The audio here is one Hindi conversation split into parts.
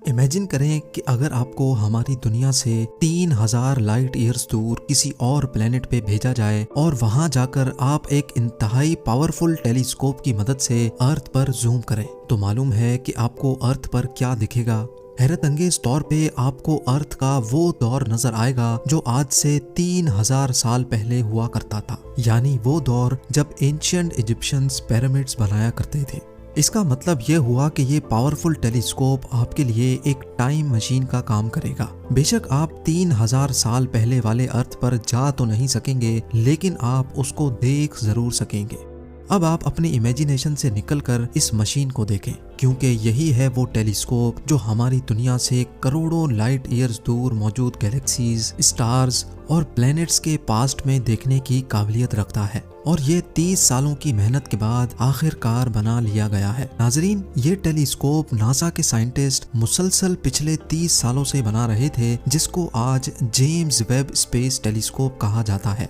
इमेजिन करें कि अगर आपको हमारी दुनिया से 3000 लाइट ईयर्स दूर किसी और प्लेनेट पे भेजा जाए और वहां जाकर आप एक इंतहाई पावरफुल टेलीस्कोप की मदद से अर्थ पर जूम करें, तो मालूम है कि आपको अर्थ पर क्या दिखेगा। हैरत अंगेज तौर पे आपको अर्थ का वो दौर नजर आएगा जो आज से 3000 साल पहले हुआ करता था, यानी वो दौर जब एंशिएंट इजिप्शियंस पिरामिड्स बनाया करते थे। इसका मतलब ये हुआ कि ये पावरफुल टेलीस्कोप आपके लिए एक टाइम मशीन का काम करेगा। बेशक आप 3000 साल पहले वाले अर्थ पर जा तो नहीं सकेंगे, लेकिन आप उसको देख जरूर सकेंगे। अब आप अपनी इमेजिनेशन से निकलकर इस मशीन को देखें, क्योंकि यही है वो टेलीस्कोप जो हमारी दुनिया से करोड़ों लाइट ईयर्स दूर मौजूद गैलेक्सीज, स्टार्स और प्लैनेट्स के पास्ट में देखने की काबिलियत रखता है। और ये 30 सालों की मेहनत के बाद आखिरकार बना लिया गया है। नाजरीन, ये टेलीस्कोप नासा के साइंटिस्ट मुसलसल पिछले 30 सालों से बना रहे थे, जिसको आज जेम्स वेब स्पेस टेलीस्कोप कहा जाता है।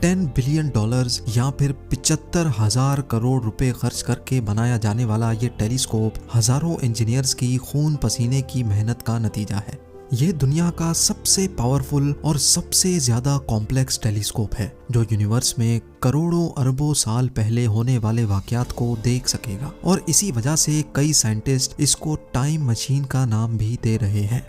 $10 बिलियन या फिर 75,000 करोड़ रुपए खर्च करके बनाया जाने वाला ये टेलीस्कोप हजारों इंजीनियर्स की खून पसीने की मेहनत का नतीजा है। ये दुनिया का सबसे पावरफुल और सबसे ज्यादा कॉम्प्लेक्स टेलीस्कोप है, जो यूनिवर्स में करोड़ों अरबों साल पहले होने वाले वाकयात को देख सकेगा। और इसी वजह से कई साइंटिस्ट इसको टाइम मशीन का नाम भी दे रहे हैं।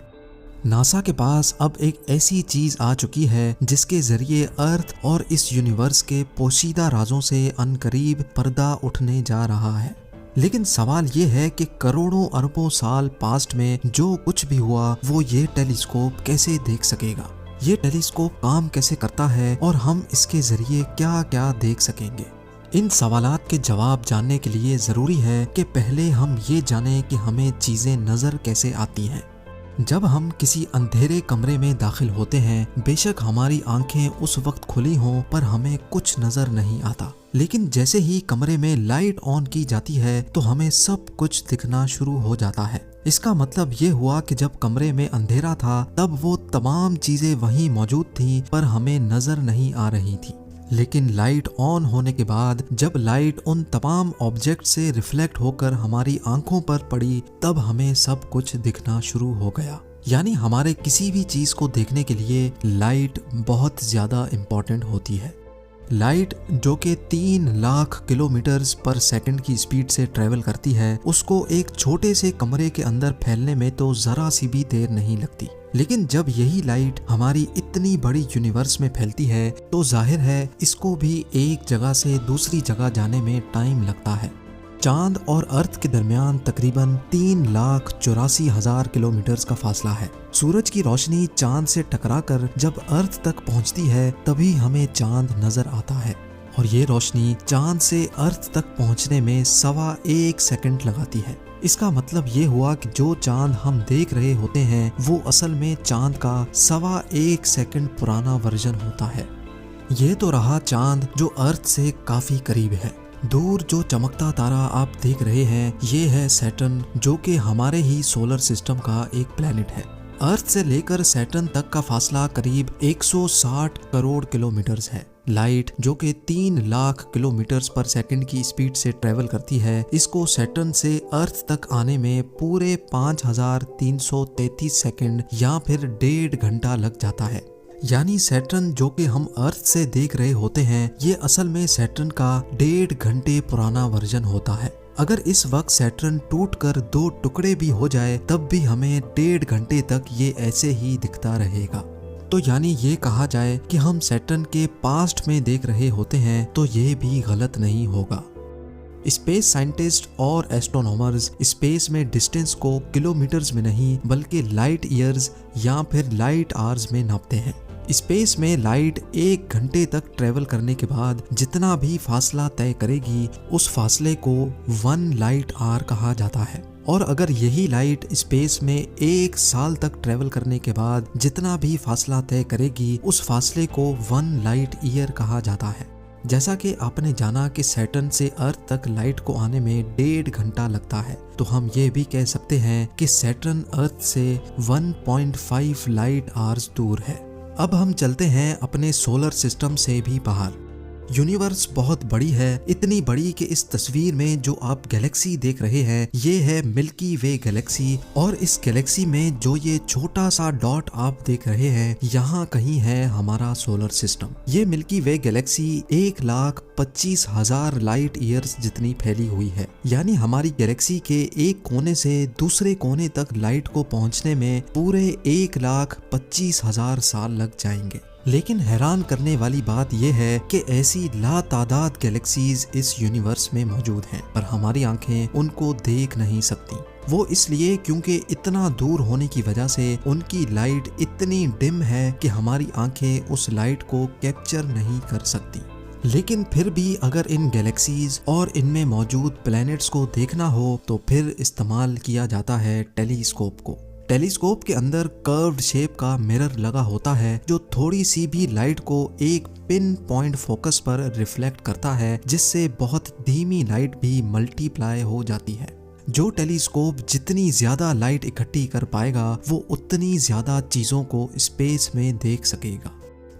नासा के पास अब एक ऐसी चीज आ चुकी है जिसके जरिए अर्थ और इस यूनिवर्स के पोशीदा राजों से अनकरीब पर्दा उठने जा रहा है। लेकिन सवाल ये है कि करोड़ों अरबों साल पास्ट में जो कुछ भी हुआ वो ये टेलीस्कोप कैसे देख सकेगा, ये टेलीस्कोप काम कैसे करता है और हम इसके जरिए क्या क्या देख सकेंगे। इन सवालात के जवाब जानने के लिए जरूरी है कि पहले हम ये जानें कि हमें चीजें नजर कैसे आती हैं। जब हम किसी अंधेरे कमरे में दाखिल होते हैं, बेशक हमारी आंखें उस वक्त खुली हों पर हमें कुछ नजर नहीं आता, लेकिन जैसे ही कमरे में लाइट ऑन की जाती है तो हमें सब कुछ दिखना शुरू हो जाता है। इसका मतलब ये हुआ कि जब कमरे में अंधेरा था तब वो तमाम चीजें वहीं मौजूद थीं पर हमें नजर नहीं आ रही थी। लेकिन लाइट ऑन होने के बाद जब लाइट उन तमाम ऑब्जेक्ट से रिफ्लेक्ट होकर हमारी आंखों पर पड़ी तब हमें सब कुछ दिखना शुरू हो गया। यानी हमारे किसी भी चीज को देखने के लिए लाइट बहुत ज्यादा इम्पोर्टेंट होती है। लाइट जो कि 3 लाख किलोमीटर पर सेकंड की स्पीड से ट्रेवल करती है, उसको एक छोटे से कमरे के अंदर फैलने में तो जरा सी भी देर नहीं लगती। लेकिन जब यही लाइट हमारी इतनी बड़ी यूनिवर्स में फैलती है तो जाहिर है इसको भी एक जगह से दूसरी जगह जाने में टाइम लगता है। चांद और अर्थ के दरमियान तकरीबन 3,84,000 किलोमीटर का फासला है। सूरज की रोशनी चांद से टकराकर जब अर्थ तक पहुंचती है तभी हमें चांद नजर आता है, और ये रोशनी चांद से अर्थ तक पहुंचने में 1.25 सेकंड लगाती है। इसका मतलब ये हुआ कि जो चांद हम देख रहे होते हैं वो असल में चांद का 1.25 सेकंड पुराना वर्जन होता है। ये तो रहा चांद जो अर्थ से काफी करीब है। दूर जो चमकता तारा आप देख रहे हैं ये है सैटर्न, जो कि हमारे ही सोलर सिस्टम का एक प्लैनेट है। अर्थ से लेकर सैटर्न तक का फासला करीब 160 करोड़ किलोमीटर है। लाइट जो कि 3 लाख किलोमीटर पर सेकंड की स्पीड से ट्रेवल करती है, इसको सैटर्न से अर्थ तक आने में पूरे 5333 सेकंड या फिर 1.5 घंटा लग जाता है। यानी सैटर्न जो कि हम अर्थ से देख रहे होते हैं ये असल में सैटर्न का 1.5 घंटे पुराना वर्जन होता है। अगर इस वक्त सैटर्न टूटकर 2 टुकड़े भी हो जाए तब भी हमें 1.5 घंटे तक ये ऐसे ही दिखता रहेगा। तो यानी ये कहा जाए कि हम सैटर्न के पास्ट में देख रहे होते हैं तो ये भी गलत नहीं होगा। स्पेस साइंटिस्ट और एस्ट्रोनॉमर्स स्पेस में डिस्टेंस को किलोमीटर्स में नहीं बल्कि लाइट ईयर्स या फिर लाइट आवर्स में नापते हैं। स्पेस में लाइट 1 घंटे तक ट्रेवल करने के बाद जितना भी फासला तय करेगी उस फासले को 1 लाइट आवर कहा जाता है। और अगर यही लाइट स्पेस में 1 साल तक ट्रेवल करने के बाद जितना भी फासला तय करेगी उस फासले को 1 लाइट ईयर कहा जाता है। जैसा कि आपने जाना कि सैटर्न से अर्थ तक लाइट को आने में 1.5 घंटा लगता है, तो हम ये भी कह सकते हैं कि सैटर्न अर्थ से 1.5 लाइट आवर्स दूर है। अब हम चलते हैं अपने सोलर सिस्टम से भी बाहर। यूनिवर्स बहुत बड़ी है, इतनी बड़ी कि इस तस्वीर में जो आप गैलेक्सी देख रहे हैं ये है मिल्की वे गैलेक्सी, और इस गैलेक्सी में जो ये छोटा सा डॉट आप देख रहे हैं यहाँ कहीं है हमारा सोलर सिस्टम। ये मिल्की वे गैलेक्सी 1,25,000 लाइट ईयर्स जितनी फैली हुई है, यानी हमारी गैलेक्सी के एक कोने से दूसरे कोने तक लाइट को पहुंचने में पूरे 1,25,000 साल लग जाएंगे। लेकिन हैरान करने वाली बात यह है कि ऐसी लातादाद गैलेक्सीज इस यूनिवर्स में मौजूद हैं, पर हमारी आंखें उनको देख नहीं सकती। वो इसलिए क्योंकि इतना दूर होने की वजह से उनकी लाइट इतनी डिम है कि हमारी आंखें उस लाइट को कैप्चर नहीं कर सकती। लेकिन फिर भी अगर इन गैलेक्सीज और इनमें मौजूद प्लैनेट्स को देखना हो तो फिर इस्तेमाल किया जाता है टेलीस्कोप को। टेलीस्कोप के अंदर कर्व्ड शेप का मिरर लगा होता है जो थोड़ी सी भी लाइट को एक पिन पॉइंट फोकस पर रिफ्लेक्ट करता है, जिससे बहुत धीमी लाइट भी मल्टीप्लाई हो जाती है। जो टेलीस्कोप जितनी ज्यादा लाइट इकट्ठी कर पाएगा वो उतनी ज्यादा चीजों को स्पेस में देख सकेगा।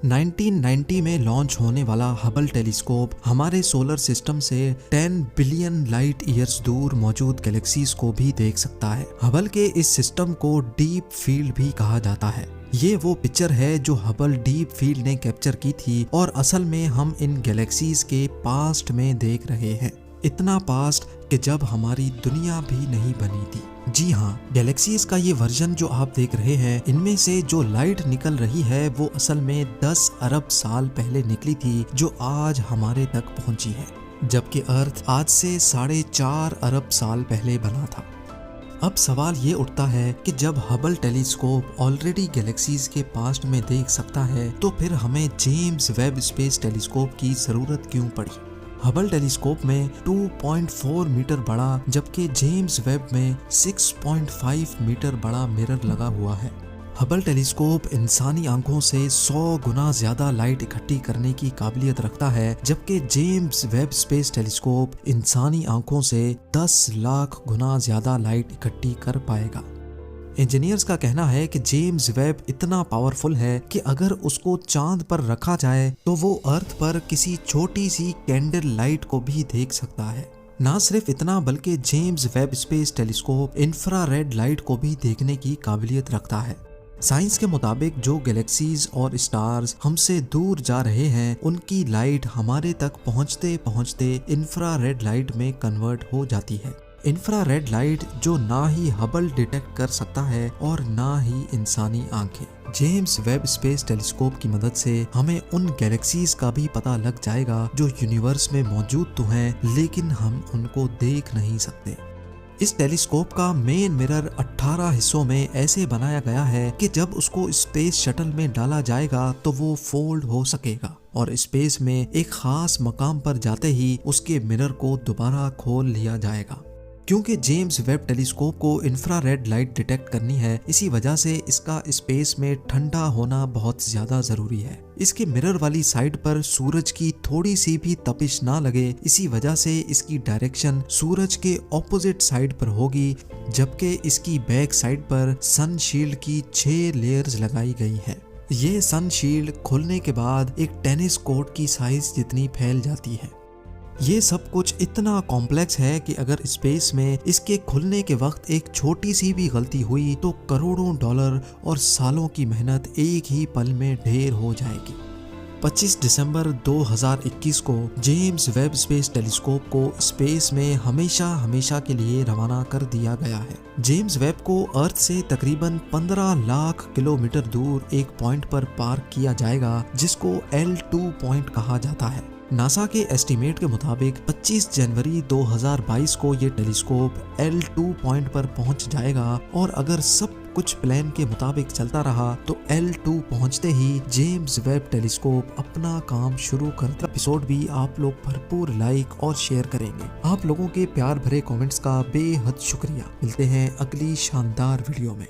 1990 में लॉन्च होने वाला हबल टेलीस्कोप हमारे सोलर सिस्टम से 10 बिलियन लाइट ईयर्स दूर मौजूद गैलेक्सीज को भी देख सकता है। हबल के इस सिस्टम को डीप फील्ड भी कहा जाता है। ये वो पिक्चर है जो हबल डीप फील्ड ने कैप्चर की थी और असल में हम इन गैलेक्सीज के पास्ट में देख रहे हैं। इतना पास्ट कि जब हमारी दुनिया भी नहीं बनी थी। जी हाँ, गैलेक्सीज का ये वर्जन जो आप देख रहे हैं, इनमें से जो लाइट निकल रही है वो असल में 10 अरब साल पहले निकली थी, जो आज हमारे तक पहुंची है, जबकि अर्थ आज से 4.5 अरब साल पहले बना था। अब सवाल ये उठता है कि जब हबल टेलीस्कोप ऑलरेडी गैलेक्सीज के पास्ट में देख सकता है तो फिर हमें जेम्स वेब स्पेस टेलीस्कोप की जरूरत क्यों पड़ी। हबल टेलीस्कोप में 2.4 मीटर बड़ा जबकि जेम्स वेब में 6.5 मीटर बड़ा मिरर लगा हुआ है। हबल टेलीस्कोप इंसानी आंखों से 100 गुना ज्यादा लाइट इकट्ठी करने की काबिलियत रखता है, जबकि जेम्स वेब स्पेस टेलीस्कोप इंसानी आंखों से 10 लाख गुना ज्यादा लाइट इकट्ठी कर पाएगा। इंजीनियर्स का कहना है कि जेम्स वेब इतना पावरफुल है कि अगर उसको चांद पर रखा जाए तो वो अर्थ पर किसी छोटी सी कैंडल लाइट को भी देख सकता है। ना सिर्फ इतना बल्कि James Webb space telescope infrared light को भी देखने की काबिलियत रखता है। साइंस के मुताबिक जो गैलेक्सीज और स्टार्स हमसे दूर जा रहे हैं उनकी लाइट हमारे तक पहुंचते पहुंचते इंफ्रारेड लाइट में कन्वर्ट हो जाती है। इंफ्रारेड लाइट जो ना ही हबल डिटेक्ट कर सकता है और ना ही इंसानी आंखें। जेम्स वेब स्पेस टेलीस्कोप की मदद से हमें उन गैलेक्सीज का भी पता लग जाएगा जो यूनिवर्स में मौजूद तो हैं लेकिन हम उनको देख नहीं सकते। इस टेलीस्कोप का मेन मिरर 18 हिस्सों में ऐसे बनाया गया है कि जब उसको स्पेस शटल में डाला जाएगा तो वो फोल्ड हो सकेगा और स्पेस में एक खास मकाम पर जाते ही उसके मिरर को दोबारा खोल लिया जाएगा। क्योंकि जेम्स वेब टेलीस्कोप को इंफ्रारेड लाइट डिटेक्ट करनी है, इसी वजह से इसका स्पेस में ठंडा होना बहुत ज्यादा जरूरी है। इसके मिरर वाली साइड पर सूरज की थोड़ी सी भी तपिश ना लगे, इसी वजह से इसकी डायरेक्शन सूरज के ऑपोजिट साइड पर होगी, जबकि इसकी बैक साइड पर सन शील्ड की 6 लेयर्स लगाई गई है। ये सन शील्ड खुलने के बाद एक टेनिस कोर्ट की साइज जितनी फैल जाती है। ये सब कुछ इतना कॉम्प्लेक्स है कि अगर स्पेस में इसके खुलने के वक्त एक छोटी सी भी गलती हुई तो करोड़ों डॉलर और सालों की मेहनत एक ही पल में ढेर हो जाएगी। 25 दिसंबर 2021 को जेम्स वेब स्पेस टेलीस्कोप को स्पेस में हमेशा के लिए रवाना कर दिया गया है। जेम्स वेब को अर्थ से तकरीबन 15 लाख किलोमीटर दूर एक पॉइंट पर पार्क किया जाएगा जिसको L2 पॉइंट कहा जाता है। नासा के एस्टीमेट के मुताबिक 25 जनवरी 2022 को ये टेलीस्कोप L2 पॉइंट पर पहुंच जाएगा और अगर सब कुछ प्लान के मुताबिक चलता रहा तो L2 पहुंचते ही जेम्स वेब टेलीस्कोप अपना काम शुरू करता। एपिसोड भी आप लोग भरपूर लाइक और शेयर करेंगे। आप लोगों के प्यार भरे कमेंट्स का बेहद शुक्रिया। मिलते हैं अगली शानदार वीडियो में।